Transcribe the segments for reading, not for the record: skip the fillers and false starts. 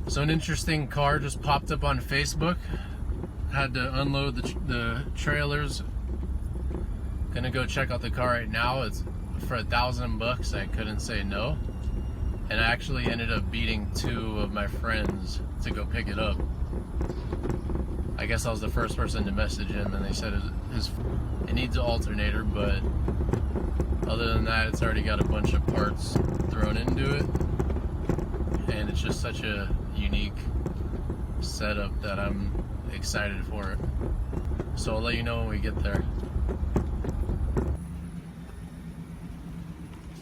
So an interesting car just popped up on Facebook. Had to unload the trailers. Gonna go check out the car right now. It's for $1,000. I couldn't say no. And I actually ended up beating 2 of my friends to go pick it up. I guess I was the first person to message him, and they said it needs an alternator, but other than that, it's already got a bunch of parts thrown into it. And it's just such a unique setup that I'm excited for it. So I'll let you know when we get there.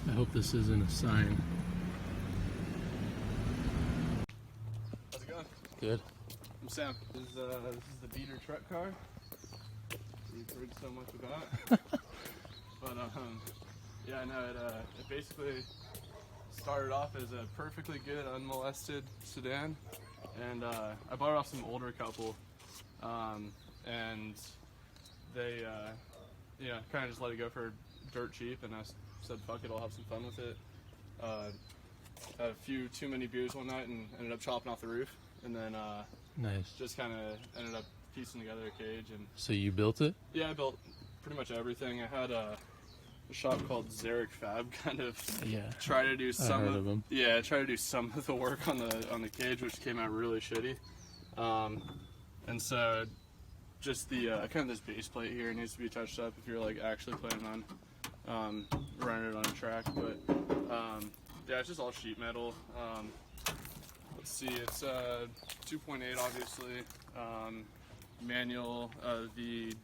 I hope this isn't a sign. How's it going? Good. I'm Sam. This is the beater truck car you've heard so much about. But yeah, no, it basically started off as a perfectly good, unmolested sedan, and I bought it off some older couple, and they, you know, kind of just let it go for dirt cheap, and I said, fuck it, I'll have some fun with it. Had a few too many beers one night and ended up chopping off the roof, and then Nice. just kind of ended up piecing together a cage. And So you built it? yeah, I built pretty much everything. I had a shop called Zarek Fab kind of try to do some of them. Yeah, try to do some of the work on the cage, which came out really shitty. And so just the kind of this base plate here needs to be touched up if you're like actually planning on running it on a track. But yeah, it's just all sheet metal. Let's see, it's 2.8 obviously, manual. The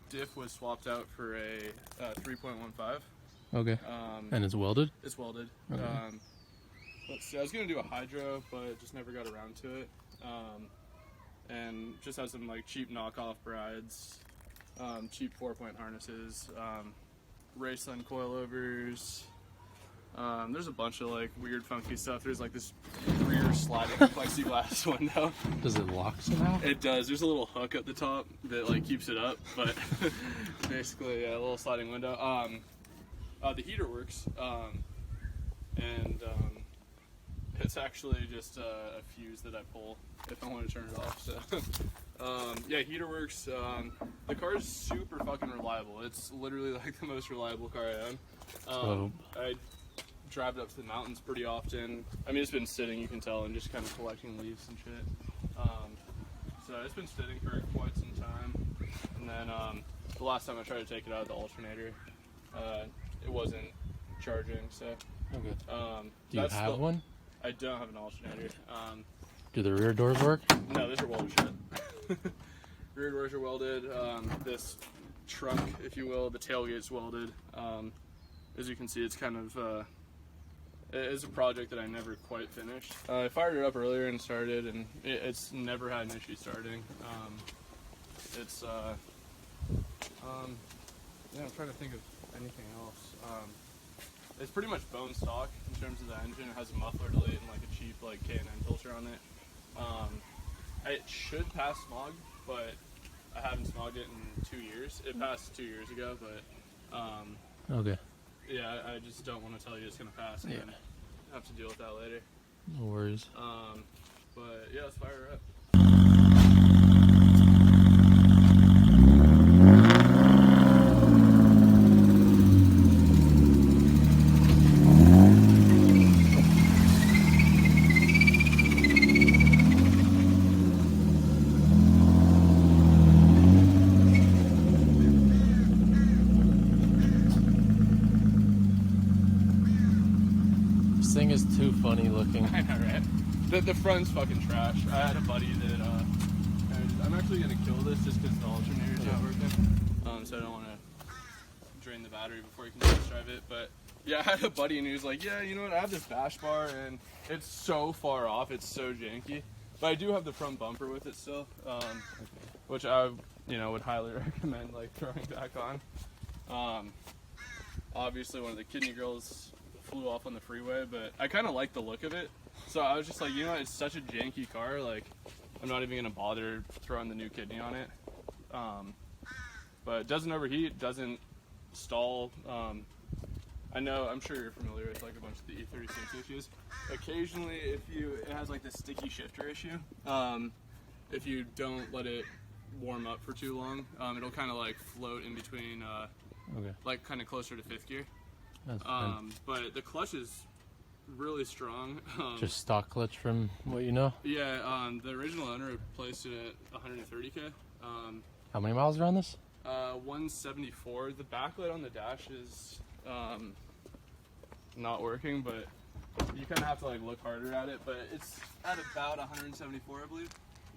diff was swapped out for a 3.15. Okay. And it's welded? It's welded. Okay. Let's see, I was gonna do a hydro, but just never got around to it. And just has some like cheap knockoff brides, cheap 4-point harnesses, Raceland coilovers. There's a bunch of like weird funky stuff. There's like this rear sliding plexiglass window. Does it lock somehow? It does. There's a little hook at the top that like keeps it up, but basically a little sliding window. The heater works, and it's actually just a fuse that I pull if I want to turn it off. So yeah, heater works. The car is super fucking reliable. It's literally like the most reliable car I own. I drive it up to the mountains pretty often. I mean, it's been sitting, you can tell, and just kind of collecting leaves and shit. So it's been sitting for quite some time. And then the last time I tried to take it out of the alternator, it wasn't charging. So Okay. Do you have one? I don't have an alternator. Do the rear doors work? No, those are welded shut. Rear doors are welded. This trunk, if you will, the tailgate's welded. As you can see, it's kind of it's a project that I never quite finished. I fired it up earlier and started, and it's never had an issue starting. It's yeah, I'm trying to think of anything else. It's pretty much bone stock in terms of the engine. It has a muffler delete and like a cheap like K&N filter on it. It should pass smog, but I haven't smogged it in 2 years. It passed 2 years ago, but Okay. yeah, I just don't want to tell you it's gonna pass and then have to deal with that later. No worries. But yeah, let's fire her up. This thing is too funny looking. I know, right? The front's fucking trash. I had a buddy that, I'm actually gonna kill this just because the alternator's not working. So I don't want to drain the battery before you can test drive it. But yeah, I had a buddy and he was like, yeah, you know what, I have this bash bar and it's so far off, it's so janky. But I do have the front bumper with it still, which I, would highly recommend like throwing back on. Obviously one of the kidney grills flew off on the freeway, but I kind of like the look of it. So I was just like, it's such a janky car, like I'm not even gonna bother throwing the new kidney on it. But it doesn't overheat, doesn't stall. I'm sure you're familiar with like a bunch of the E36 issues. Occasionally, it has like this sticky shifter issue. If you don't let it warm up for too long, it'll kind of like float in between, Okay. like kind of closer to fifth gear. That's fine. But the clutch is really strong. Just stock clutch from what you know? Yeah, the original owner replaced it at 130K. How many miles are on this? 174. The backlight on the dash is not working, but you kind of have to like look harder at it. But it's at about 174, I believe.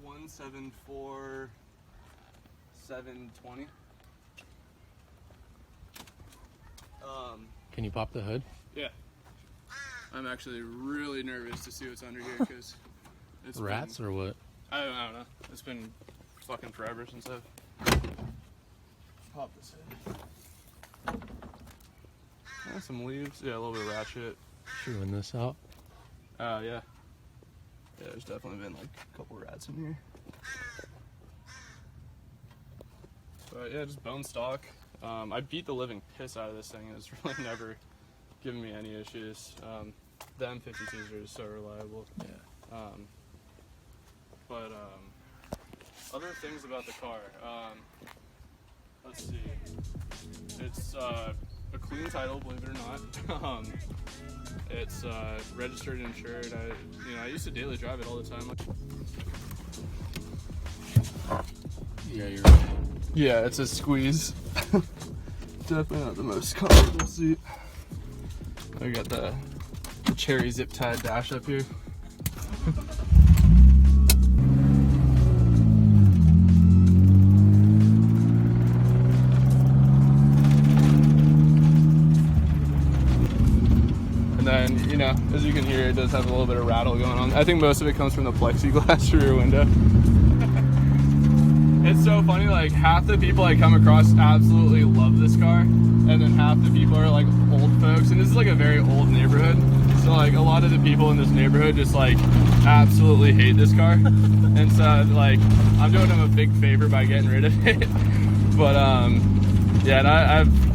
174, 720. Can you pop the hood? Yeah. I'm actually really nervous to see what's under here because it's Rats or what? I don't know. It's been fucking forever since I've popped this in. Some leaves. Yeah, a little bit of rat shit. Chewing this out. Yeah. Yeah, there's definitely been like a couple rats in here. But yeah, just bone stock. I beat the living piss out of this thing. It's really never given me any issues. The M52s are just so reliable. Yeah. But other things about the car. Let's see. It's a clean title, believe it or not. It's registered and insured. I used to daily drive it all the time. Yeah, you're right. Yeah, it's a squeeze. Definitely not the most comfortable seat. I got the cherry zip tied dash up here. And then, as you can hear, it does have a little bit of rattle going on. I think most of it comes from the plexiglass rear window. It's so funny, like half the people I come across absolutely love this car, and then half the people are like old folks, and this is like a very old neighborhood, so like a lot of the people in this neighborhood just like absolutely hate this car, and so like I'm doing them a big favor by getting rid of it. But yeah, and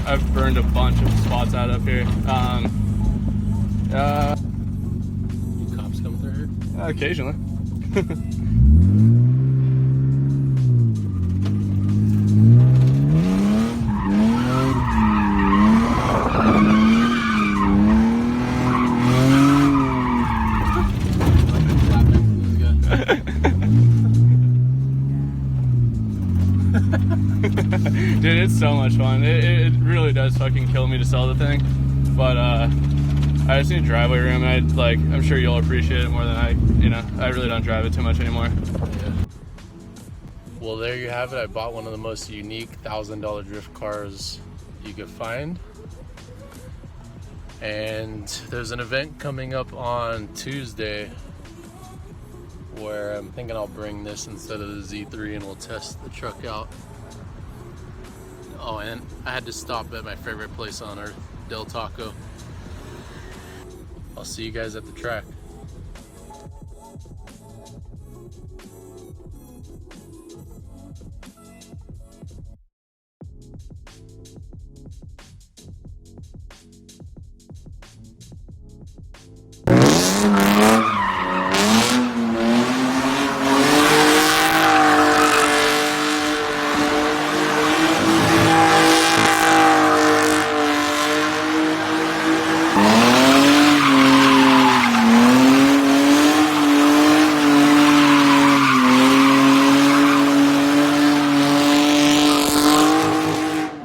I've burned a bunch of spots out up here. Cops coming through here? Occasionally. Dude, it's so much fun. It really does fucking kill me to sell the thing, but I just need driveway room, and I'm sure you'll appreciate it more than I really don't drive it too much anymore. Yeah. Well, there you have it. I bought one of the most unique $1,000 drift cars you could find, and there's an event coming up on Tuesday where I'm thinking I'll bring this instead of the Z3 and we'll test the truck out. Oh, and I had to stop at my favorite place on earth, Del Taco. I'll see you guys at the track.